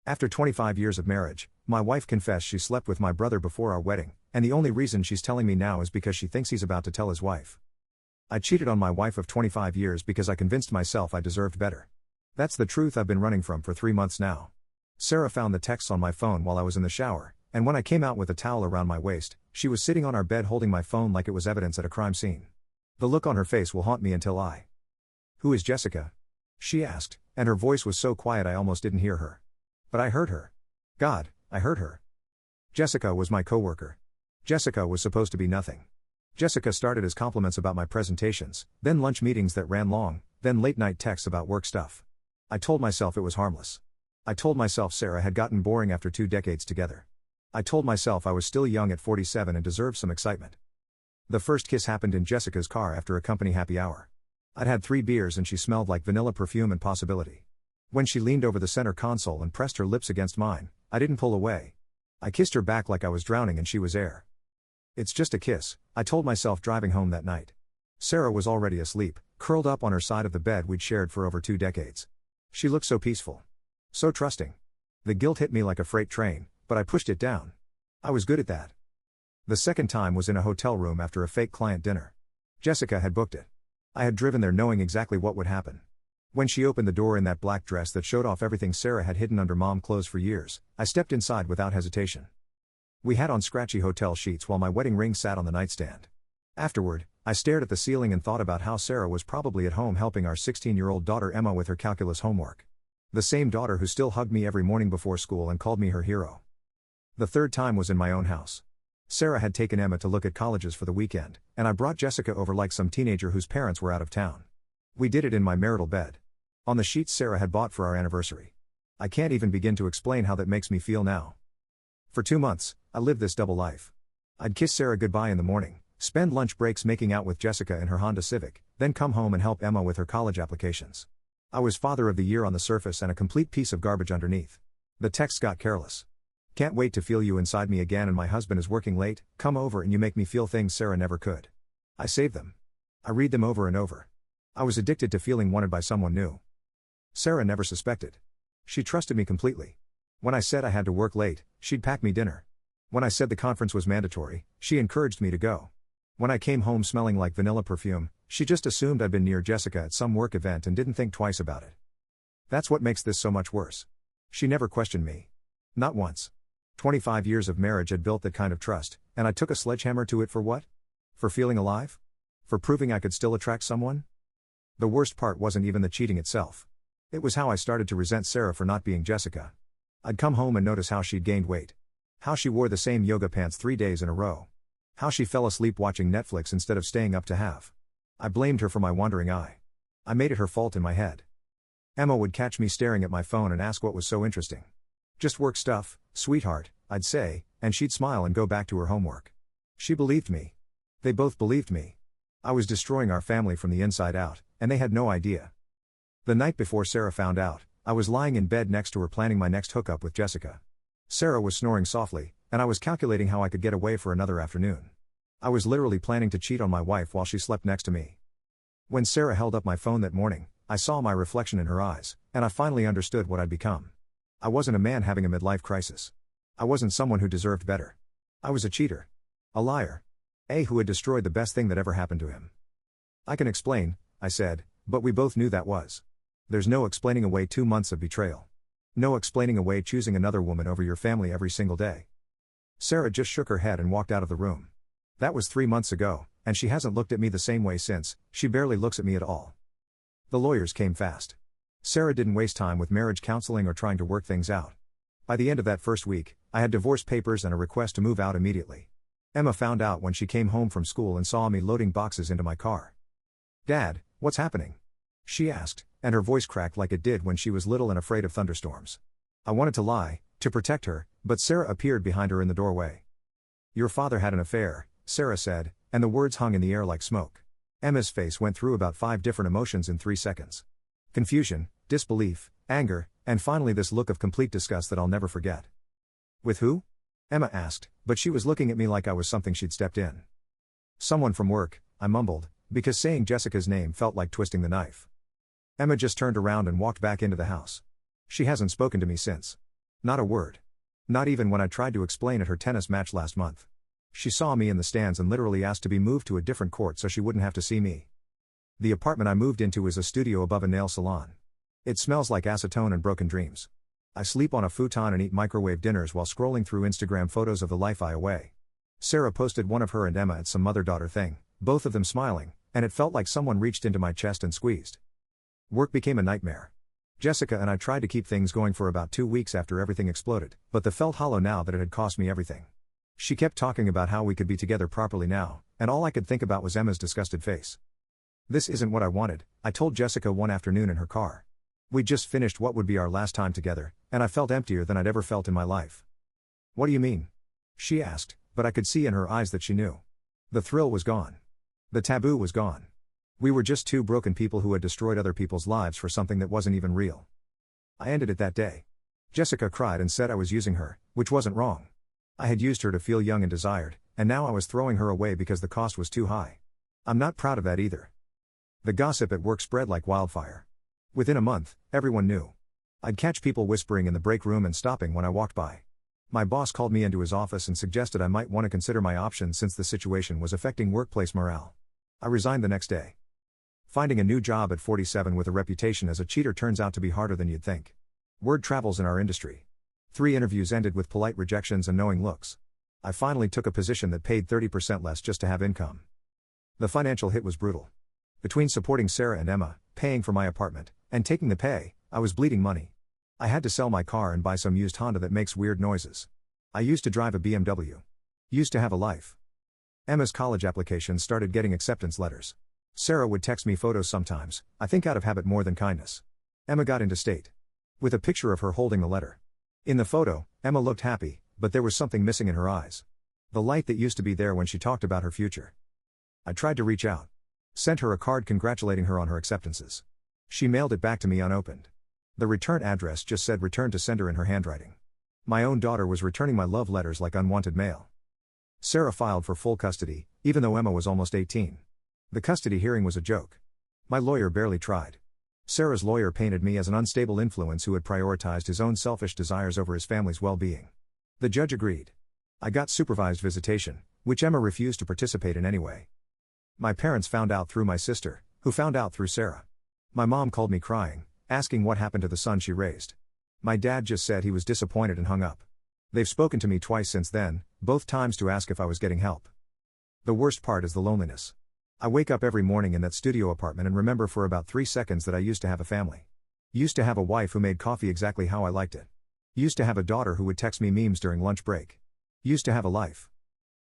After 25 years of marriage, my wife confessed she slept with my brother before our wedding, and the only reason she's telling me now is because she thinks he's about to tell his wife. I cheated on my wife of 25 years because I convinced myself I deserved better. That's the truth I've been running from for 3 months now. Sarah found the texts on my phone while I was in the shower, and when I came out with a towel around my waist, she was sitting on our bed holding my phone like it was evidence at a crime scene. The look on her face will haunt me until I. "Who is Jessica?" she asked, and her voice was so quiet I almost didn't hear her. But I heard her. God, I heard her. Jessica was my coworker. Jessica was supposed to be nothing. Jessica started as compliments about my presentations, then lunch meetings that ran long, then late-night texts about work stuff. I told myself it was harmless. I told myself Sarah had gotten boring after 2 decades together. I told myself I was still young at 47 and deserved some excitement. The first kiss happened in Jessica's car after a company happy hour. I'd had 3 beers and she smelled like vanilla perfume and possibility. When she leaned over the center console and pressed her lips against mine, I didn't pull away. I kissed her back like I was drowning and she was air. It's just a kiss, I told myself driving home that night. Sarah was already asleep, curled up on her side of the bed we'd shared for over 2 decades. She looked so peaceful. So trusting. The guilt hit me like a freight train, but I pushed it down. I was good at that. The second time was in a hotel room after a fake client dinner. Jessica had booked it. I had driven there knowing exactly what would happen. When she opened the door in that black dress that showed off everything Sarah had hidden under mom clothes for years, I stepped inside without hesitation. We had on scratchy hotel sheets while my wedding ring sat on the nightstand. Afterward, I stared at the ceiling and thought about how Sarah was probably at home helping our 16-year-old daughter Emma with her calculus homework. The same daughter who still hugged me every morning before school and called me her hero. The third time was in my own house. Sarah had taken Emma to look at colleges for the weekend, and I brought Jessica over like some teenager whose parents were out of town. We did it in my marital bed. On the sheets Sarah had bought for our anniversary. I can't even begin to explain how that makes me feel now. For 2 months, I lived this double life. I'd kiss Sarah goodbye in the morning, spend lunch breaks making out with Jessica in her Honda Civic, then come home and help Emma with her college applications. I was father of the year on the surface and a complete piece of garbage underneath. The text got careless. Can't wait to feel you inside me again, and my husband is working late, come over and you make me feel things Sarah never could. I save them. I read them over and over. I was addicted to feeling wanted by someone new. Sarah never suspected. She trusted me completely. When I said I had to work late, she'd pack me dinner. When I said the conference was mandatory, she encouraged me to go. When I came home smelling like vanilla perfume, she just assumed I'd been near Jessica at some work event and didn't think twice about it. That's what makes this so much worse. She never questioned me. Not once. 25 years of marriage had built that kind of trust, and I took a sledgehammer to it for what? For feeling alive? For proving I could still attract someone? The worst part wasn't even the cheating itself. It was how I started to resent Sarah for not being Jessica. I'd come home and notice how she'd gained weight. How she wore the same yoga pants 3 days in a row. How she fell asleep watching Netflix instead of staying up to have. I blamed her for my wandering eye. I made it her fault in my head. Emma would catch me staring at my phone and ask what was so interesting. Just work stuff, sweetheart, I'd say, and she'd smile and go back to her homework. She believed me. They both believed me. I was destroying our family from the inside out, and they had no idea. The night before Sarah found out, I was lying in bed next to her planning my next hookup with Jessica. Sarah was snoring softly, and I was calculating how I could get away for another afternoon. I was literally planning to cheat on my wife while she slept next to me. When Sarah held up my phone that morning, I saw my reflection in her eyes, and I finally understood what I'd become. I wasn't a man having a midlife crisis. I wasn't someone who deserved better. I was a cheater. A liar. Who had destroyed the best thing that ever happened to him. I can explain, I said, but we both knew that was. There's no explaining away 2 months of betrayal. No explaining away choosing another woman over your family every single day. Sarah just shook her head and walked out of the room. That was 3 months ago, and she hasn't looked at me the same way since. She barely looks at me at all. The lawyers came fast. Sarah didn't waste time with marriage counseling or trying to work things out. By the end of that first week, I had divorce papers and a request to move out immediately. Emma found out when she came home from school and saw me loading boxes into my car. "Dad, what's happening?" she asked, and her voice cracked like it did when she was little and afraid of thunderstorms. I wanted to lie, to protect her, but Sarah appeared behind her in the doorway. "Your father had an affair," Sarah said, and the words hung in the air like smoke. Emma's face went through about 5 different emotions in 3 seconds. Confusion, disbelief, anger, and finally this look of complete disgust that I'll never forget. "With who?" Emma asked, but she was looking at me like I was something she'd stepped in. "Someone from work," I mumbled, because saying Jessica's name felt like twisting the knife. Emma just turned around and walked back into the house. She hasn't spoken to me since. Not a word. Not even when I tried to explain at her tennis match last month. She saw me in the stands and literally asked to be moved to a different court so she wouldn't have to see me. The apartment I moved into is a studio above a nail salon. It smells like acetone and broken dreams. I sleep on a futon and eat microwave dinners while scrolling through Instagram photos of the life I away. Sarah posted one of her and Emma at some mother-daughter thing, both of them smiling, and it felt like someone reached into my chest and squeezed. Work became a nightmare. Jessica and I tried to keep things going for about 2 weeks after everything exploded, but the felt hollow now that it had cost me everything. She kept talking about how we could be together properly now, and all I could think about was Emma's disgusted face. This isn't what I wanted, I told Jessica one afternoon in her car. We'd just finished what would be our last time together, and I felt emptier than I'd ever felt in my life. What do you mean? She asked, but I could see in her eyes that she knew. The thrill was gone. The taboo was gone. We were just two broken people who had destroyed other people's lives for something that wasn't even real. I ended it that day. Jessica cried and said I was using her, which wasn't wrong. I had used her to feel young and desired, and now I was throwing her away because the cost was too high. I'm not proud of that either. The gossip at work spread like wildfire. Within a month, everyone knew. I'd catch people whispering in the break room and stopping when I walked by. My boss called me into his office and suggested I might want to consider my options since the situation was affecting workplace morale. I resigned the next day. Finding a new job at 47 with a reputation as a cheater turns out to be harder than you'd think. Word travels in our industry. 3 interviews ended with polite rejections and knowing looks. I finally took a position that paid 30% less just to have income. The financial hit was brutal. Between supporting Sarah and Emma, paying for my apartment, and taking the pay, I was bleeding money. I had to sell my car and buy some used Honda that makes weird noises. I used to drive a BMW. Used to have a life. Emma's college application started getting acceptance letters. Sarah would text me photos sometimes, I think out of habit more than kindness. Emma got into state. With a picture of her holding the letter. In the photo, Emma looked happy, but there was something missing in her eyes. The light that used to be there when she talked about her future. I tried to reach out. Sent her a card congratulating her on her acceptances. She mailed it back to me unopened. The return address just said return to sender in her handwriting. My own daughter was returning my love letters like unwanted mail. Sarah filed for full custody, even though Emma was almost 18. The custody hearing was a joke. My lawyer barely tried. Sarah's lawyer painted me as an unstable influence who had prioritized his own selfish desires over his family's well-being. The judge agreed. I got supervised visitation, which Emma refused to participate in anyway. My parents found out through my sister, who found out through Sarah. My mom called me crying, asking what happened to the son she raised. My dad just said he was disappointed and hung up. They've spoken to me twice since then, both times to ask if I was getting help. The worst part is the loneliness. I wake up every morning in that studio apartment and remember for about 3 seconds that I used to have a family. Used to have a wife who made coffee exactly how I liked it. Used to have a daughter who would text me memes during lunch break. Used to have a life.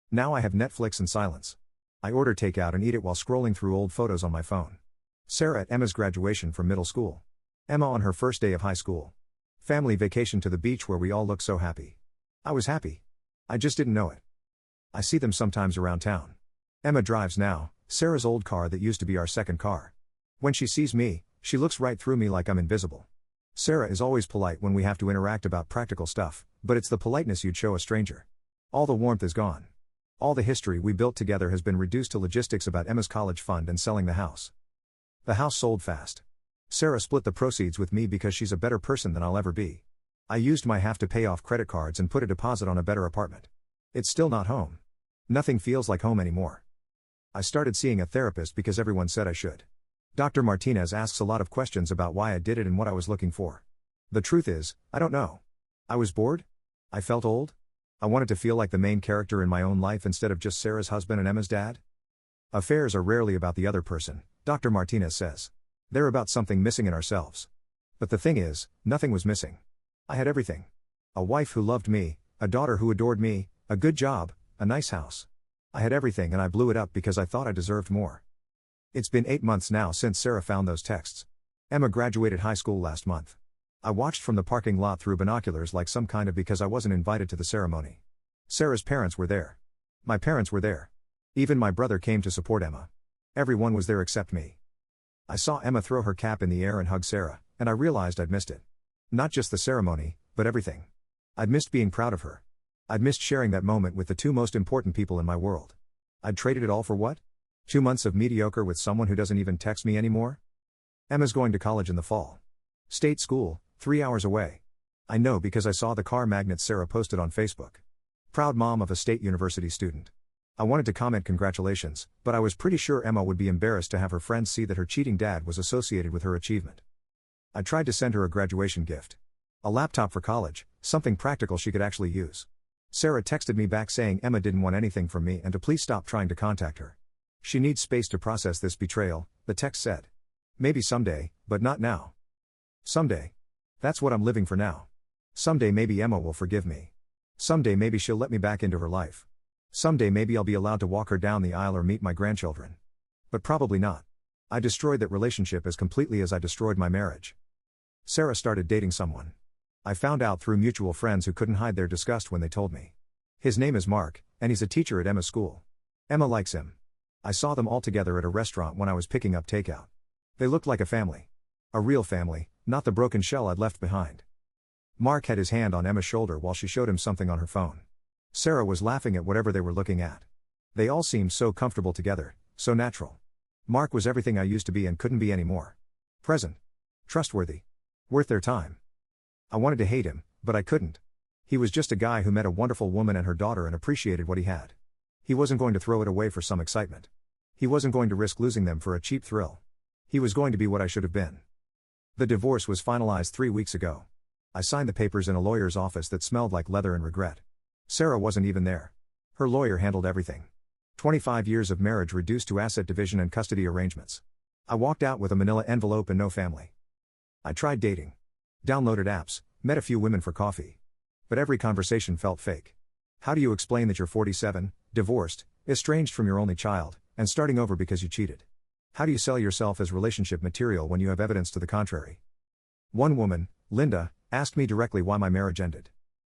Now I have Netflix and silence. I order takeout and eat it while scrolling through old photos on my phone. Sarah at Emma's graduation from middle school. Emma on her first day of high school. Family vacation to the beach where we all look so happy. I was happy. I just didn't know it. I see them sometimes around town. Emma drives now, Sarah's old car that used to be our second car. When she sees me, she looks right through me like I'm invisible. Sarah is always polite when we have to interact about practical stuff, but it's the politeness you'd show a stranger. All the warmth is gone. All the history we built together has been reduced to logistics about Emma's college fund and selling the house. The house sold fast. Sarah split the proceeds with me because she's a better person than I'll ever be. I used my half to pay off credit cards and put a deposit on a better apartment. It's still not home. Nothing feels like home anymore. I started seeing a therapist because everyone said I should. Dr. Martinez asks a lot of questions about why I did it and what I was looking for. The truth is, I don't know. I was bored? I felt old? I wanted to feel like the main character in my own life instead of just Sarah's husband and Emma's dad? Affairs are rarely about the other person, Dr. Martinez says. They're about something missing in ourselves. But the thing is, nothing was missing. I had everything. A wife who loved me, a daughter who adored me, a good job, a nice house. I had everything and I blew it up because I thought I deserved more. It's been 8 months now since Sarah found those texts. Emma graduated high school last month. I watched from the parking lot through binoculars like some kind of because I wasn't invited to the ceremony. Sarah's parents were there. My parents were there. Even my brother came to support Emma. Everyone was there except me. I saw Emma throw her cap in the air and hug Sarah, and I realized I'd missed it. Not just the ceremony, but everything. I'd missed being proud of her. I'd missed sharing that moment with the 2 most important people in my world. I'd traded it all for what? 2 months of mediocre with someone who doesn't even text me anymore? Emma's going to college in the fall. State school, 3 hours away. I know because I saw the car magnets Sarah posted on Facebook. Proud mom of a state university student. I wanted to comment congratulations, but I was pretty sure Emma would be embarrassed to have her friends see that her cheating dad was associated with her achievement. I tried to send her a graduation gift. A laptop for college, something practical she could actually use. Sarah texted me back saying Emma didn't want anything from me and to please stop trying to contact her. She needs space to process this betrayal, the text said. Maybe someday, but not now. Someday. That's what I'm living for now. Someday maybe Emma will forgive me. Someday maybe she'll let me back into her life. Someday maybe I'll be allowed to walk her down the aisle or meet my grandchildren. But probably not. I destroyed that relationship as completely as I destroyed my marriage. Sarah started dating someone. I found out through mutual friends who couldn't hide their disgust when they told me. His name is Mark, and he's a teacher at Emma's school. Emma likes him. I saw them all together at a restaurant when I was picking up takeout. They looked like a family. A real family, not the broken shell I'd left behind. Mark had his hand on Emma's shoulder while she showed him something on her phone. Sarah was laughing at whatever they were looking at. They all seemed so comfortable together, so natural. Mark was everything I used to be and couldn't be anymore. Present. Trustworthy. Worth their time. I wanted to hate him, but I couldn't. He was just a guy who met a wonderful woman and her daughter and appreciated what he had. He wasn't going to throw it away for some excitement. He wasn't going to risk losing them for a cheap thrill. He was going to be what I should have been. The divorce was finalized 3 weeks ago. I signed the papers in a lawyer's office that smelled like leather and regret. Sarah wasn't even there. Her lawyer handled everything. 25 years of marriage reduced to asset division and custody arrangements. I walked out with a manila envelope and no family. I tried dating. Downloaded apps, met a few women for coffee. But every conversation felt fake. How do you explain that you're 47, divorced, estranged from your only child, and starting over because you cheated? How do you sell yourself as relationship material when you have evidence to the contrary? One woman, Linda, asked me directly why my marriage ended.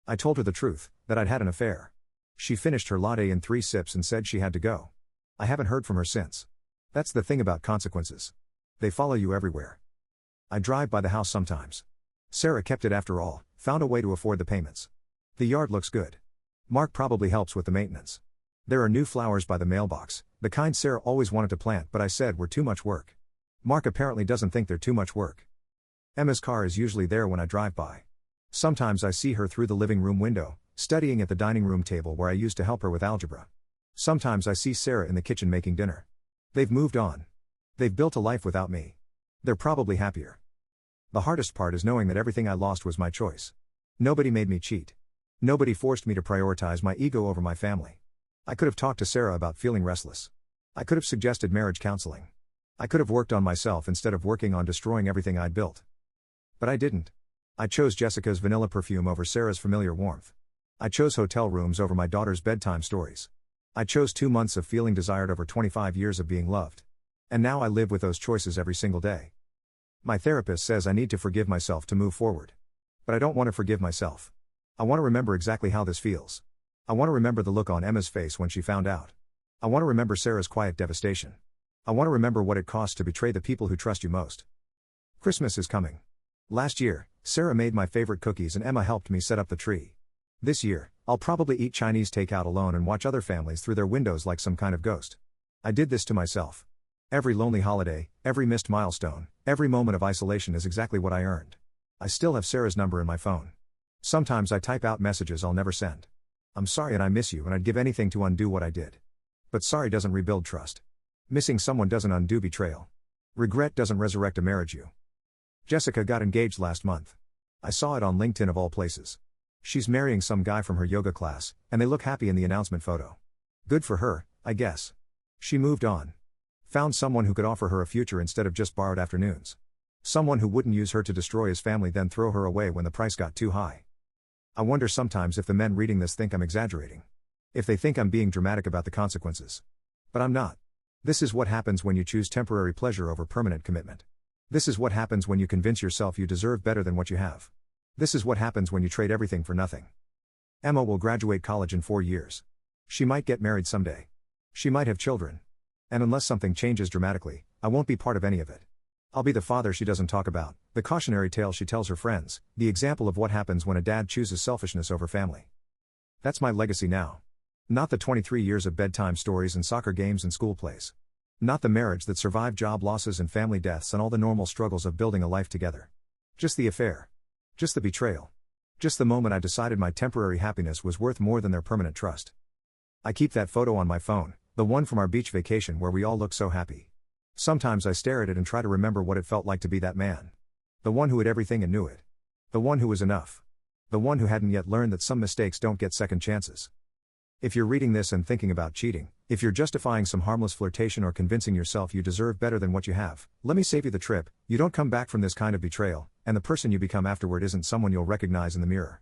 I told her the truth, that I'd had an affair. She finished her latte in 3 sips and said she had to go. I haven't heard from her since. That's the thing about consequences. They follow you everywhere. I drive by the house sometimes. Sarah kept it after all, found a way to afford the payments. The yard looks good. Mark probably helps with the maintenance. There are new flowers by the mailbox, the kind Sarah always wanted to plant but I said were too much work. Mark apparently doesn't think they're too much work. Emma's car is usually there when I drive by. Sometimes I see her through the living room window, studying at the dining room table where I used to help her with algebra. Sometimes I see Sarah in the kitchen making dinner. They've moved on. They've built a life without me. They're probably happier. The hardest part is knowing that everything I lost was my choice. Nobody made me cheat. Nobody forced me to prioritize my ego over my family. I could have talked to Sarah about feeling restless. I could have suggested marriage counseling. I could have worked on myself instead of working on destroying everything I'd built. But I didn't. I chose Jessica's vanilla perfume over Sarah's familiar warmth. I chose hotel rooms over my daughter's bedtime stories. I chose 2 months of feeling desired over 25 years of being loved. And now I live with those choices every single day. My therapist says I need to forgive myself to move forward. But I don't want to forgive myself. I want to remember exactly how this feels. I want to remember the look on Emma's face when she found out. I want to remember Sarah's quiet devastation. I want to remember what it costs to betray the people who trust you most. Christmas is coming. Last year, Sarah made my favorite cookies and Emma helped me set up the tree. This year, I'll probably eat Chinese takeout alone and watch other families through their windows like some kind of ghost. I did this to myself. Every lonely holiday, every missed milestone, every moment of isolation is exactly what I earned. I still have Sarah's number in my phone. Sometimes I type out messages I'll never send. I'm sorry and I miss you and I'd give anything to undo what I did. But sorry doesn't rebuild trust. Missing someone doesn't undo betrayal. Regret doesn't resurrect a marriage you. Jessica got engaged last month. I saw it on LinkedIn of all places. She's marrying some guy from her yoga class, and they look happy in the announcement photo. Good for her, I guess. She moved on. Found someone who could offer her a future instead of just borrowed afternoons. Someone who wouldn't use her to destroy his family then throw her away when the price got too high. I wonder sometimes if the men reading this think I'm exaggerating. If they think I'm being dramatic about the consequences. But I'm not. This is what happens when you choose temporary pleasure over permanent commitment. This is what happens when you convince yourself you deserve better than what you have. This is what happens when you trade everything for nothing. Emma will graduate college in 4 years. She might get married someday. She might have children. And unless something changes dramatically, I won't be part of any of it. I'll be the father she doesn't talk about, the cautionary tale she tells her friends, the example of what happens when a dad chooses selfishness over family. That's my legacy now. Not the 23 years of bedtime stories and soccer games and school plays. Not the marriage that survived job losses and family deaths and all the normal struggles of building a life together. Just the affair. Just the betrayal. Just the moment I decided my temporary happiness was worth more than their permanent trust. I keep that photo on my phone, the one from our beach vacation where we all looked so happy. Sometimes I stare at it and try to remember what it felt like to be that man. The one who had everything and knew it. The one who was enough. The one who hadn't yet learned that some mistakes don't get second chances. If you're reading this and thinking about cheating, if you're justifying some harmless flirtation or convincing yourself you deserve better than what you have, let me save you the trip. You don't come back from this kind of betrayal, and the person you become afterward isn't someone you'll recognize in the mirror.